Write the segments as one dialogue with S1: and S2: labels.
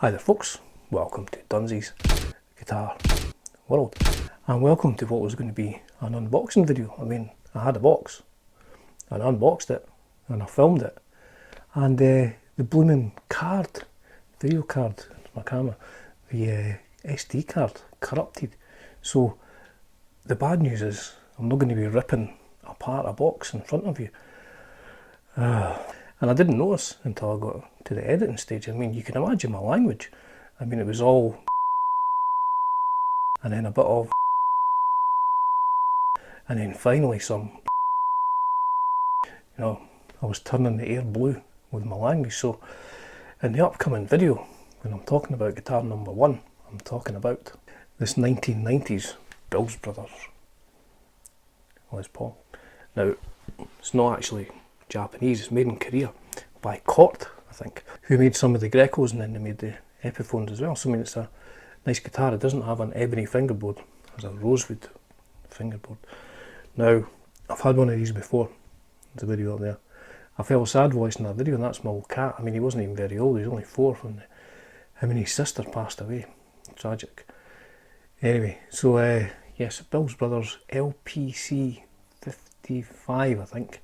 S1: Hi there folks, welcome to Dunsy's Guitar World, and welcome to what was going to be an unboxing video. I mean, I had a box, and I unboxed it, and I filmed it, and the blooming card, video card, my camera, the SD card corrupted. So the bad news is I'm not going to be ripping apart a box in front of you. And I didn't notice until I got to the editing stage. I mean, you can imagine my language. I mean, it was all and then a bit of and then finally some. You know, I was turning the air blue with my language. So in the upcoming video, when I'm talking about guitar number 1, I'm talking about this 1990s Bills Brothers Les Paul. Now, it's not actually Japanese, it's made in Korea by Cort, I think, who made some of the Grecos, and then they made the Epiphones as well. So I mean, it's a nice guitar. It doesn't have an ebony fingerboard, it has a rosewood fingerboard. Now, I've had one of these before. There's a video up there. I felt sad voicing that video, and that's my old cat. I mean, he wasn't even very old, he was only 4 when him and his sister passed away. Tragic. Anyway, so yes, Bills Brothers LPC 55, I think.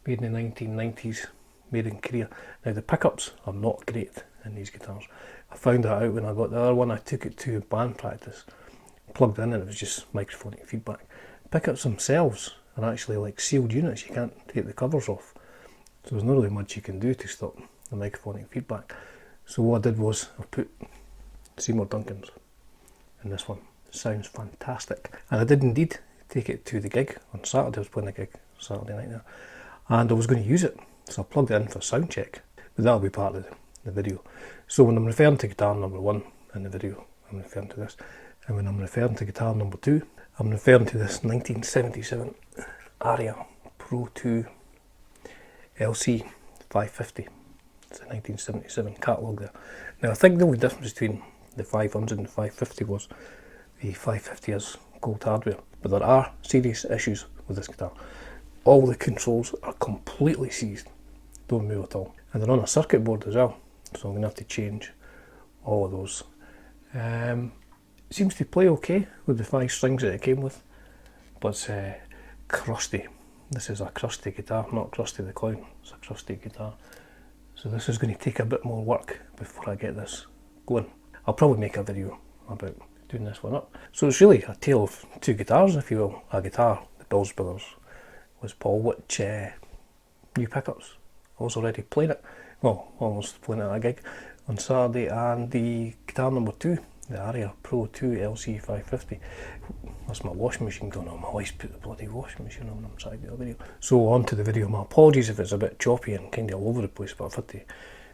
S1: Made in the 1990s, made in Korea. Now the pickups are not great in these guitars. I found that out when I got the other one. I took it to band practice, plugged in, and it was just microphonic feedback. Pickups themselves are actually like sealed units, you can't take the covers off. So there's not really much you can do to stop the microphonic feedback. So what I did was I put Seymour Duncan's in this one. It sounds fantastic. And I did indeed take it to the gig on Saturday. I was playing a gig Saturday night there. And I was going to use it, so I plugged it in for sound check, but that'll be part of the video. So when I'm referring to guitar number 1 in the video, I'm referring to this, and when I'm referring to guitar number 2, I'm referring to this 1977 Aria Pro 2 LC 550. It's a 1977 catalogue there. Now I think the only difference between the 500 and the 550 was the 550 has gold hardware, but there are serious issues with this guitar. All the controls are completely seized, don't move at all, and they're on a circuit board as well, so I'm going to have to change all of those. It seems to play okay with the 5 strings that it came with, but it's crusty. This is a crusty guitar, not Krusty the Clown, it's a crusty guitar. So this is going to take a bit more work before I get this going. I'll probably make a video about doing this one up. So it's really a tale of 2 guitars, if you will. A guitar, the Bills Brothers Les Paul, which new pickups. I was already playing it, well, almost playing it at a gig on Saturday, and the guitar number 2, the Aria Pro 2 LC 550. That's my washing machine going on. My wife's put the bloody washing machine on when I'm trying to do a video. So on to the video. My apologies if it's a bit choppy and kind of all over the place, but I've had to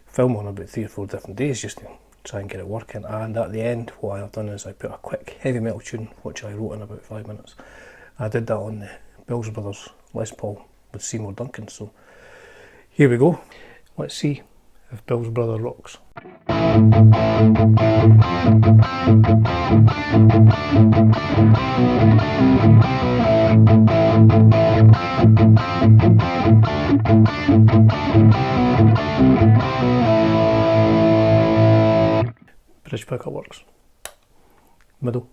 S1: film on about 3 or 4 different days just to try and get it working. And at the end, what I've done is I put a quick heavy metal tune, which I wrote in about 5 minutes. I did that on the Bills Brothers Les Paul with Seymour Duncan. So here we go. Let's see if Bills Brother rocks. Bridge pickup works. Middle.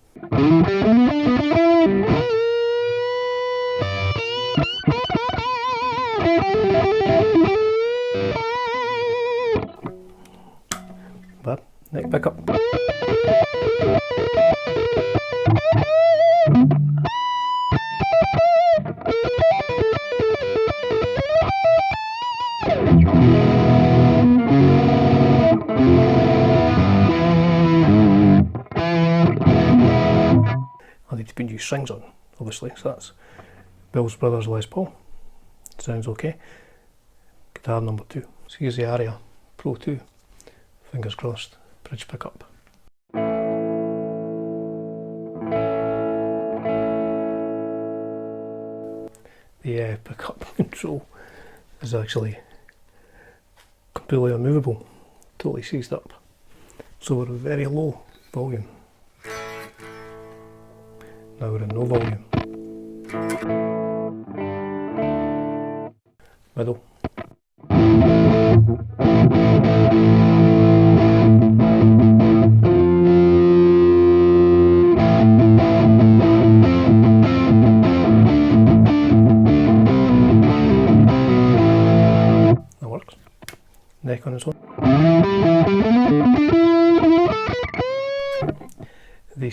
S1: Bad. Neck pickup. I need to put new strings on, obviously, so that's Bills Brothers Les Paul. Sounds okay. Guitar number 2. So here's the Aria Pro 2. Fingers crossed. Bridge pickup. The pickup control is actually completely unmovable, totally seized up. So we're at very low volume. Now we're in no volume. Middle.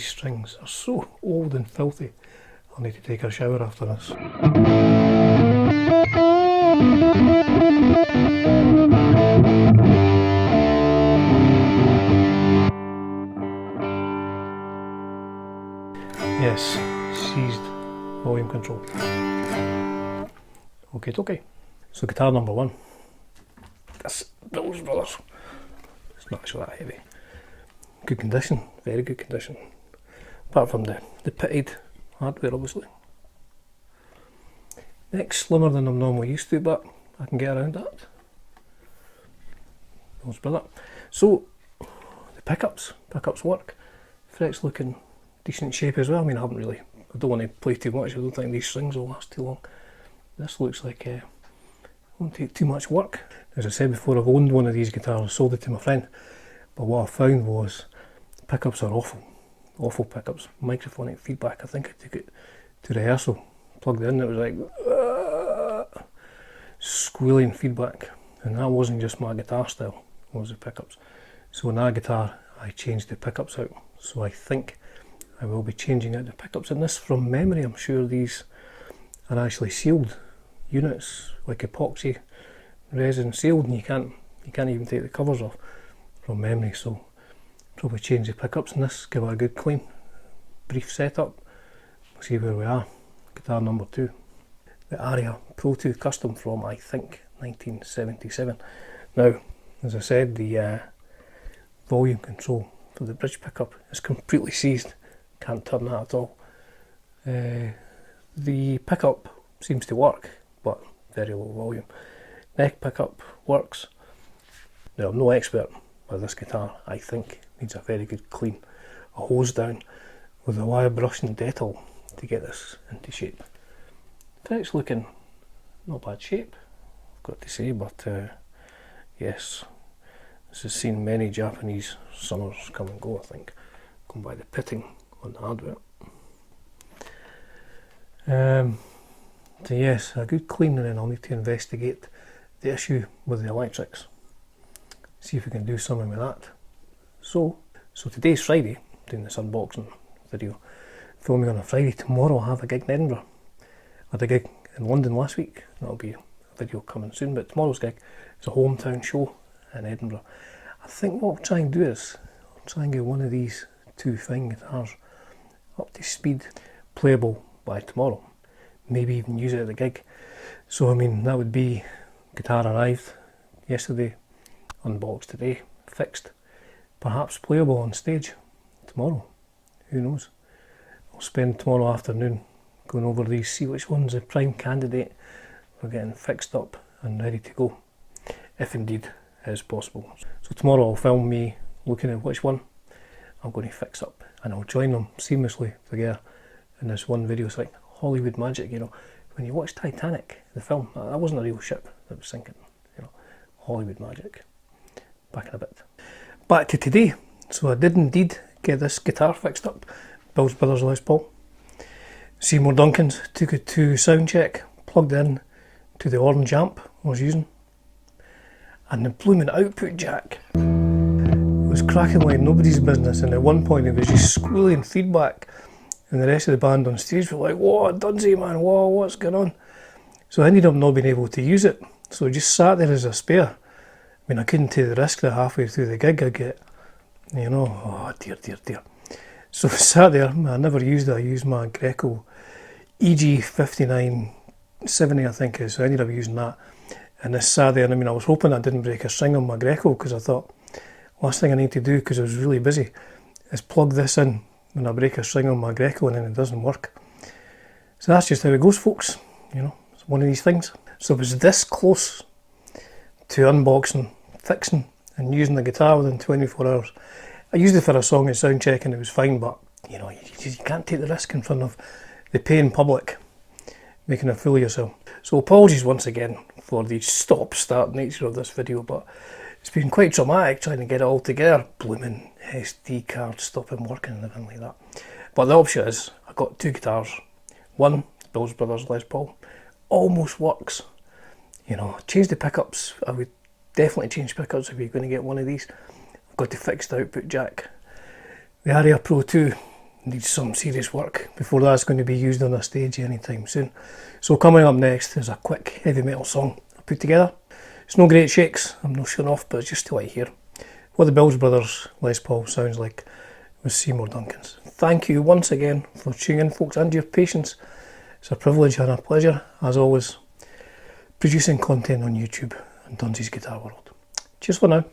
S1: These strings are so old and filthy. I'll need to take a shower after this. Yes, seized volume control. Okay. So guitar number 1. This Bills Brothers. It's not actually that heavy. Good condition, very good condition. Apart from the pitted hardware, obviously. Neck's slimmer than I'm normally used to, but I can get around that. Bills Brother. So the pickups work. Fret's looking decent shape as well. I mean, I don't want to play too much. I don't think these strings will last too long. This looks like it won't take too much work. As I said before, I've owned one of these guitars, sold it to my friend, but what I found was the pickups are awful pickups. Microphonic feedback. I think I took it to rehearsal, plugged it in, it was like squealing feedback, and that wasn't just my guitar style, it was the pickups. So in that guitar I changed the pickups out, so I think I will be changing out the pickups in this. From memory, I'm sure these are actually sealed units, like epoxy resin sealed, and you can't even take the covers off from memory. So probably change the pickups in this, give it a good clean, brief setup. We'll see where we are. Guitar number 2, the Aria Pro 2 Custom from, I think, 1977. Now, as I said, the volume control for the bridge pickup is completely seized. Can't turn that at all. The pickup seems to work, but very low volume. Neck pickup works. Now, I'm no expert with this guitar. I think needs a very good clean, a hose down with a wire brush and Dettol to get this into shape. Fret's looking not bad shape, I've got to say, but yes, this has seen many Japanese summers come and go, I think, going by the pitting on the hardware. So yes, a good clean, and then I'll need to investigate the issue with the electrics. See if we can do something with that. So today's Friday, doing this unboxing video, filming on a Friday. Tomorrow I'll have a gig in Edinburgh. I had a gig in London last week, that'll be a video coming soon, but tomorrow's gig is a hometown show in Edinburgh. I think what I'll try and do is, I'll try and get one of these two fine guitars up to speed, playable by tomorrow. Maybe even use it at the gig. So I mean, that would be guitar arrived yesterday, unboxed today, fixed, perhaps playable on stage tomorrow. Who knows? I'll spend tomorrow afternoon going over these, see which one's a prime candidate for getting fixed up and ready to go, if indeed it is possible. So tomorrow I'll film me looking at which one I'm going to fix up, and I'll join them seamlessly together in this one video. It's like Hollywood magic, you know. When you watch Titanic, the film, that wasn't a real ship that was sinking, you know. Hollywood magic. Back in a bit. Back to today. So I did indeed get this guitar fixed up. Bills Brothers Les Paul. Seymour Duncan's, took it to sound check, plugged in to the orange amp I was using, and the blooming output jack was cracking like nobody's business, and at one point it was just squealing feedback, and the rest of the band on stage were like, "Whoa, Dunsy man, whoa, what's going on?" So I ended up not being able to use it, so it just sat there as a spare. I mean, I couldn't take the risk that halfway through the gig I'd get, you know, oh dear. So it sat there, I never used it. I used my Greco EG 5970, I think it is, so I ended up using that. And this sat there, and I mean, I was hoping I didn't break a string on my Greco, because I thought, last thing I need to do, because I was really busy, is plug this in when I break a string on my Greco and then it doesn't work. So that's just how it goes, folks, you know, it's one of these things. So it was this close to unboxing, fixing and using the guitar within 24 hours. I used it for a song at soundcheck and it was fine, but you know, you can't take the risk in front of the paying public, making a fool of yourself. So apologies once again for the stop-start nature of this video, but it's been quite traumatic trying to get it all together. Blooming SD card stopping working and everything like that. But the option is, I got two guitars. One, Bills Brothers Les Paul, almost works. You know, change the pickups. I would definitely change pickups if you're going to get one of these. I've got to fix the output jack. The Aria Pro 2 needs some serious work before that's going to be used on a stage anytime soon. So coming up next is a quick heavy metal song I put together. It's no great shakes, I'm not showing off, but it's just to let you hear what the Bills Brothers Les Paul sounds like with Seymour Duncan's. Thank you once again for tuning in, folks, and your patience. It's a privilege and a pleasure, as always, producing content on YouTube and Dunsy's Guitar World. Cheers for now.